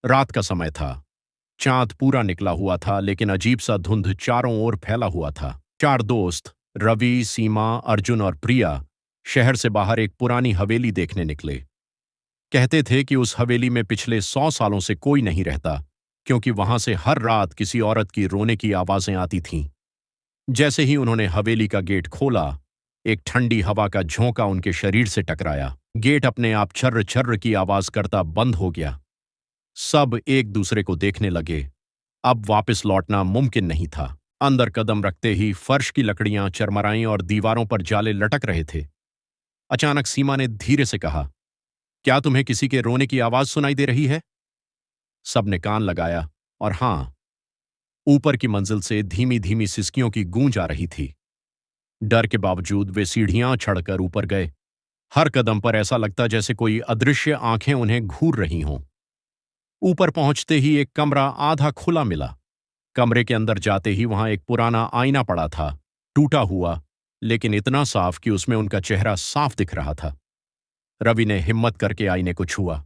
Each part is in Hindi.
रात का समय था। चांद पूरा निकला हुआ था, लेकिन अजीब सा धुंध चारों ओर फैला हुआ था। चार दोस्त, रवि, सीमा, अर्जुन और प्रिया, शहर से बाहर एक पुरानी हवेली देखने निकले। कहते थे कि उस हवेली में पिछले 100 सालों से कोई नहीं रहता, क्योंकि वहां से हर रात किसी औरत की रोने की आवाजें आती थीं। जैसे ही उन्होंने हवेली का गेट खोला, एक ठंडी हवा का झोंका उनके शरीर से टकराया। गेट अपने आप छर्र छर्र की आवाज करता बंद हो गया। सब एक दूसरे को देखने लगे। अब वापस लौटना मुमकिन नहीं था। अंदर कदम रखते ही फर्श की लकड़ियां चरमराईं और दीवारों पर जाले लटक रहे थे। अचानक सीमा ने धीरे से कहा, क्या तुम्हें किसी के रोने की आवाज सुनाई दे रही है? सबने कान लगाया, और हां, ऊपर की मंजिल से धीमी धीमी सिसकियों की गूंज आ रही थी। डर के बावजूद वे सीढ़ियां चढ़कर ऊपर गए। हर कदम पर ऐसा लगता जैसे कोई अदृश्य आंखें उन्हें घूर रही हों। ऊपर पहुंचते ही एक कमरा आधा खुला मिला। कमरे के अंदर जाते ही वहां एक पुराना आईना पड़ा था, टूटा हुआ, लेकिन इतना साफ कि उसमें उनका चेहरा साफ दिख रहा था। रवि ने हिम्मत करके आईने को छुआ।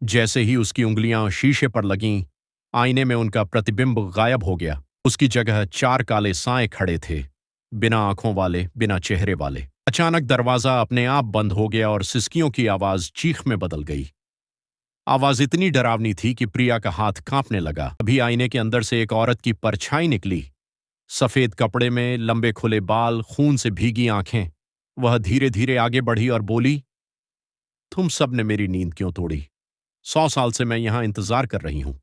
जैसे ही उसकी उंगलियां शीशे पर लगीं, आईने में उनका प्रतिबिंब गायब हो गया। उसकी जगह चार काले साए खड़े थे, बिना आंखों वाले, बिना चेहरे वाले। अचानक दरवाजा अपने आप बंद हो गया और सिसकियों की आवाज चीख में बदल गई। आवाज इतनी डरावनी थी कि प्रिया का हाथ कांपने लगा। अभी आईने के अंदर से एक औरत की परछाई निकली, सफेद कपड़े में, लंबे खुले बाल, खून से भीगी आंखें। वह धीरे धीरे आगे बढ़ी और बोली, तुम सब ने मेरी नींद क्यों तोड़ी? 100 साल से मैं यहां इंतजार कर रही हूं।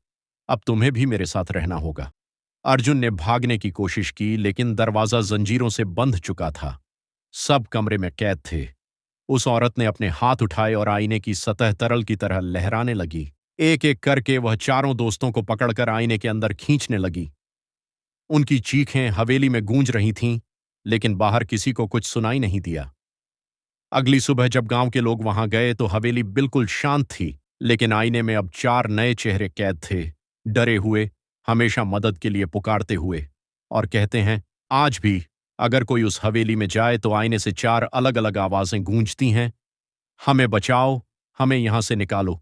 अब तुम्हें भी मेरे साथ रहना होगा। अर्जुन ने भागने की कोशिश की, लेकिन दरवाजा जंजीरों से बंध चुका था। सब कमरे में कैद थे। उस औरत ने अपने हाथ उठाए और आईने की सतह तरल की तरह लहराने लगी। एक एक करके वह चारों दोस्तों को पकड़कर आईने के अंदर खींचने लगी। उनकी चीखें हवेली में गूंज रही थीं, लेकिन बाहर किसी को कुछ सुनाई नहीं दिया। अगली सुबह जब गांव के लोग वहां गए तो हवेली बिल्कुल शांत थी, लेकिन आईने में अब चार नए चेहरे कैद थे, डरे हुए, हमेशा मदद के लिए पुकारते हुए। और कहते हैं, आज भी अगर कोई उस हवेली में जाए तो आईने से चार अलग अलग आवाजें गूंजती हैं, हमें बचाओ, हमें यहां से निकालो।